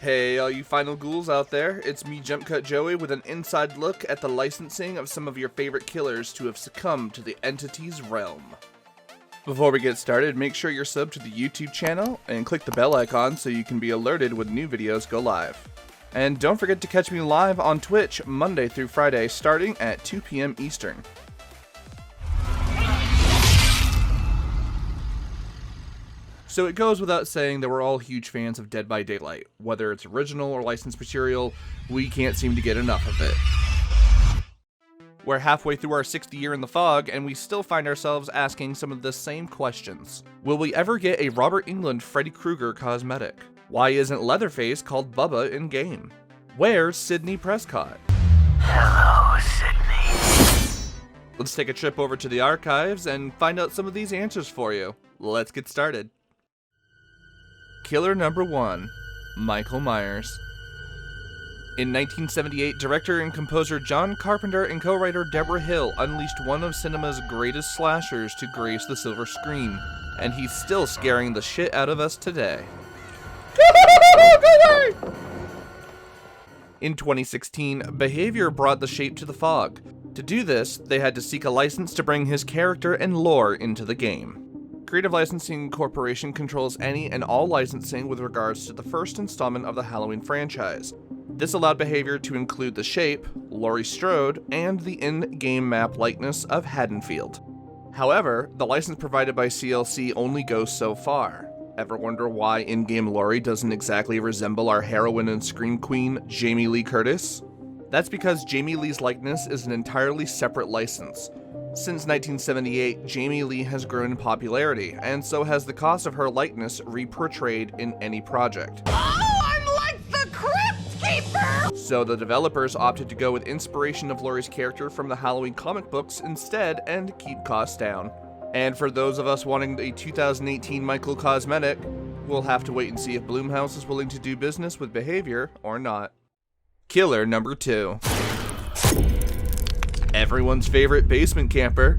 Hey all you final ghouls out there, it's me Jump Cut Joey with an inside look at the licensing of some of your favorite killers to have succumbed to the entity's realm. Before we get started, make sure you're subbed to the YouTube channel and click the bell icon so you can be alerted when new videos go live. And don't forget to catch me live on Twitch Monday through Friday starting at 2 p.m. Eastern. So it goes without saying that we're all huge fans of Dead by Daylight. Whether it's original or licensed material, we can't seem to get enough of it. We're halfway through our 6th year in the fog, and we still find ourselves asking some of the same questions. Will we ever get a Robert Englund Freddy Krueger cosmetic? Why isn't Leatherface called Bubba in-game? Where's Sidney Prescott? Hello, Sidney. Let's take a trip over to the archives and find out some of these answers for you. Let's get started. Killer number 1, Michael Myers. In 1978, director and composer John Carpenter and co-writer Deborah Hill unleashed one of cinema's greatest slashers to grace the silver screen, and he's still scaring the shit out of us today. In 2016, Behavior brought the shape to the fog. To do this, they had to seek a license to bring his character and lore into the game. Creative Licensing Corporation controls any and all licensing with regards to the first installment of the Halloween franchise. This allowed Behavior to include the shape, Laurie Strode, and the in-game map likeness of Haddonfield. However, the license provided by CLC only goes so far. Ever wonder why in-game Laurie doesn't exactly resemble our heroine and scream queen, Jamie Lee Curtis? That's because Jamie Lee's likeness is an entirely separate license. Since 1978, Jamie Lee has grown in popularity, and so has the cost of her likeness re-portrayed in any project. Oh, I'm like the Crypt Keeper! So the developers opted to go with inspiration of Laurie's character from the Halloween comic books instead and keep costs down. And for those of us wanting a 2018 Michael cosmetic, we'll have to wait and see if Blumhouse is willing to do business with Behavior or not. Killer number 2. Everyone's favorite basement camper,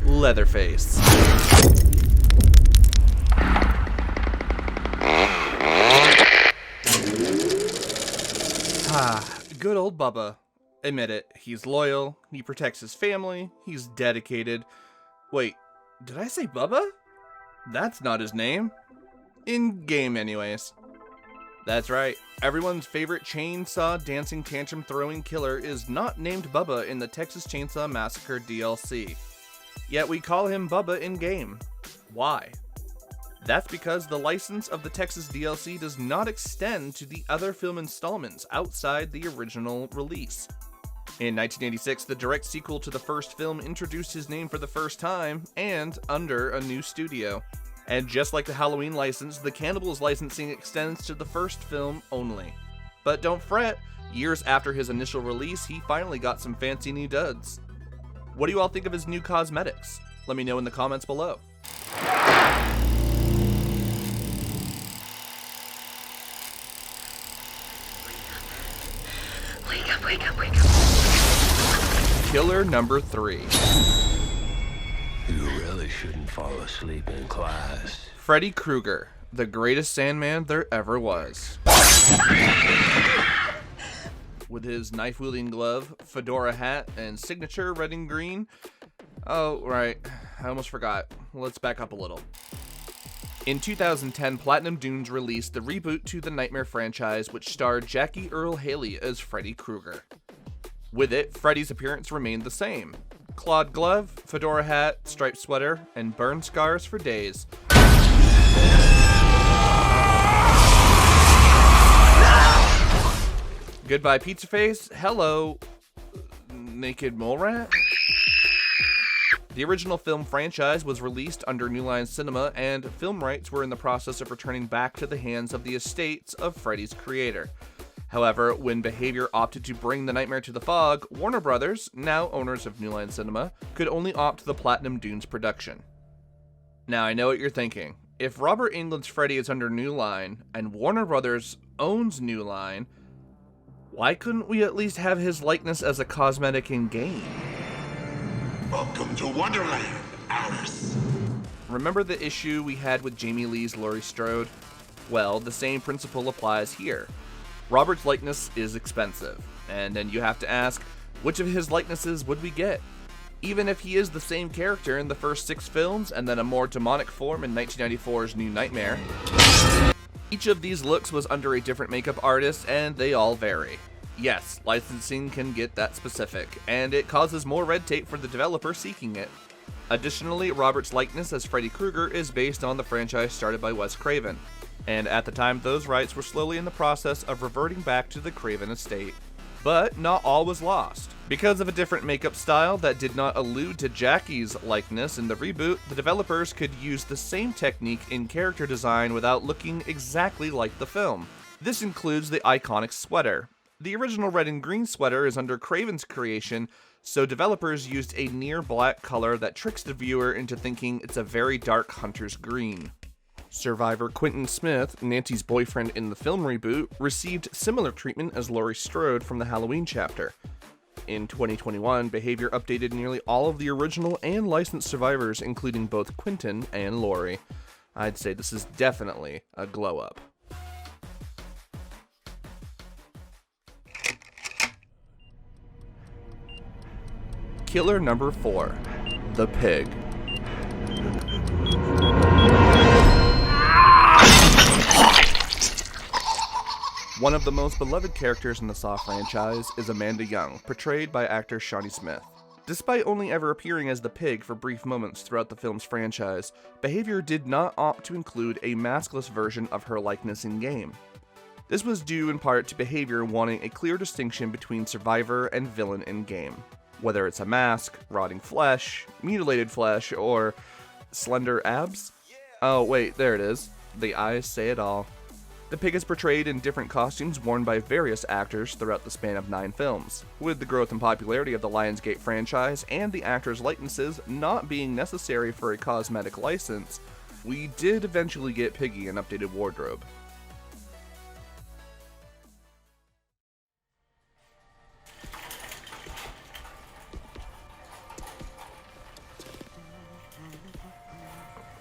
Leatherface. Good old Bubba. Admit it, he's loyal, he protects his family, he's dedicated. Wait, did I say Bubba? That's not his name. In-game anyways. That's right, everyone's favorite chainsaw dancing tantrum throwing killer is not named Bubba in the Texas Chainsaw Massacre DLC. Yet we call him Bubba in-game. Why? That's because the license of the Texas DLC does not extend to the other film installments outside the original release. In 1986, the direct sequel to the first film introduced his name for the first time, and under a new studio. And just like the Halloween license, the Cannibals licensing extends to the first film only. But don't fret, years after his initial release, he finally got some fancy new duds. What do you all think of his new cosmetics? Let me know in the comments below. Wake up, wake up, wake up. Killer number 3. You really shouldn't fall asleep in class. Freddy Krueger, the greatest Sandman there ever was. With his knife-wielding glove, fedora hat, and signature red and green. Oh, right, I almost forgot. Let's back up a little. In 2010, Platinum Dunes released the reboot to the Nightmare franchise, which starred Jackie Earle Haley as Freddy Krueger. With it, Freddy's appearance remained the same. Clawed glove, fedora hat, striped sweater, and burn scars for days. Goodbye Pizza Face, hello Naked Mole Rat? The original film franchise was released under New Line Cinema, and film rights were in the process of returning back to the hands of the estates of Freddy's creator. However, when Behavior opted to bring the nightmare to the fog, Warner Brothers, now owners of New Line Cinema, could only opt the Platinum Dunes production. Now I know what you're thinking. If Robert Englund's Freddy is under New Line, and Warner Brothers owns New Line, why couldn't we at least have his likeness as a cosmetic in-game? Welcome to Wonderland, Alice. Remember the issue we had with Jamie Lee's Laurie Strode? Well, the same principle applies here. Robert's likeness is expensive, and then you have to ask, which of his likenesses would we get? Even if he is the same character in the first 6 films and then a more demonic form in 1994's New Nightmare, each of these looks was under a different makeup artist and they all vary. Yes, licensing can get that specific, and it causes more red tape for the developer seeking it. Additionally, Robert's likeness as Freddy Krueger is based on the franchise started by Wes Craven, and at the time those rights were slowly in the process of reverting back to the Craven estate. But not all was lost. Because of a different makeup style that did not allude to Jackie's likeness in the reboot, the developers could use the same technique in character design without looking exactly like the film. This includes the iconic sweater. The original red and green sweater is under Craven's creation, so developers used a near black color that tricks the viewer into thinking it's a very dark hunter's green. Survivor Quentin Smith, Nancy's boyfriend in the film reboot, received similar treatment as Laurie Strode from the Halloween chapter. In 2021, Behavior updated nearly all of the original and licensed survivors, including both Quentin and Laurie. I'd say this is definitely a glow up. Killer number 4, the Pig. One of the most beloved characters in the Saw franchise is Amanda Young, portrayed by actor Shawnee Smith. Despite only ever appearing as the Pig for brief moments throughout the film's franchise, Behavior did not opt to include a maskless version of her likeness in-game. This was due in part to Behavior wanting a clear distinction between survivor and villain in-game. Whether it's a mask, rotting flesh, mutilated flesh, or slender abs? Oh wait, there it is. The eyes say it all. The Pig is portrayed in different costumes worn by various actors throughout the span of 9 films. With the growth and popularity of the Lionsgate franchise and the actors' likenesses not being necessary for a cosmetic license, we did eventually get Piggy an updated wardrobe.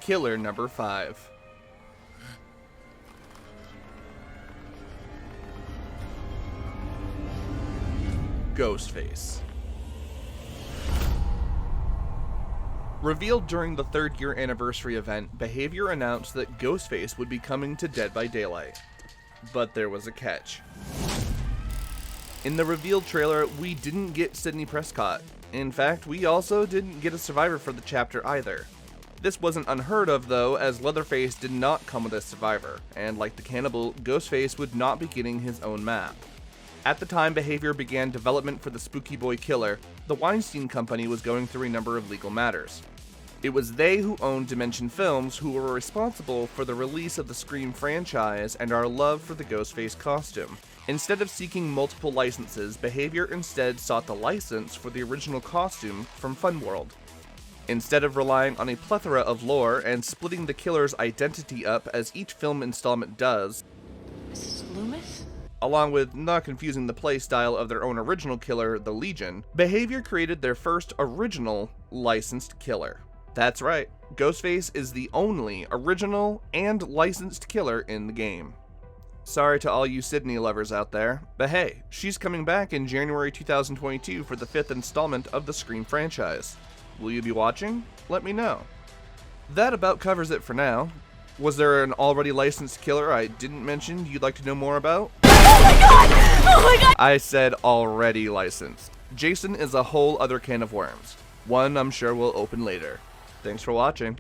Killer number 5. Ghostface. Revealed during the 3rd year anniversary event, Behavior announced that Ghostface would be coming to Dead by Daylight. But there was a catch. In the revealed trailer, we didn't get Sidney Prescott. In fact, we also didn't get a survivor for the chapter either. This wasn't unheard of though, as Leatherface did not come with a survivor, and like the cannibal, Ghostface would not be getting his own map. At the time Behavior began development for the Spooky Boy Killer, the Weinstein Company was going through a number of legal matters. It was they who owned Dimension Films who were responsible for the release of the Scream franchise and our love for the Ghostface costume. Instead of seeking multiple licenses, Behavior instead sought the license for the original costume from Funworld. Instead of relying on a plethora of lore and splitting the killer's identity up as each film installment does, Mrs. Loomis? along with not confusing the playstyle of their own original killer, the Legion, Behavior created their first original licensed killer. That's right, Ghostface is the only original and licensed killer in the game. Sorry to all you Sydney lovers out there, but hey, she's coming back in January 2022 for the 5th installment of the Scream franchise. Will you be watching? Let me know. That about covers it for now. Was there an already licensed killer I didn't mention you'd like to know more about? Oh my god! Oh my god! I said already licensed. Jason is a whole other can of worms. One I'm sure we'll open later. Thanks for watching.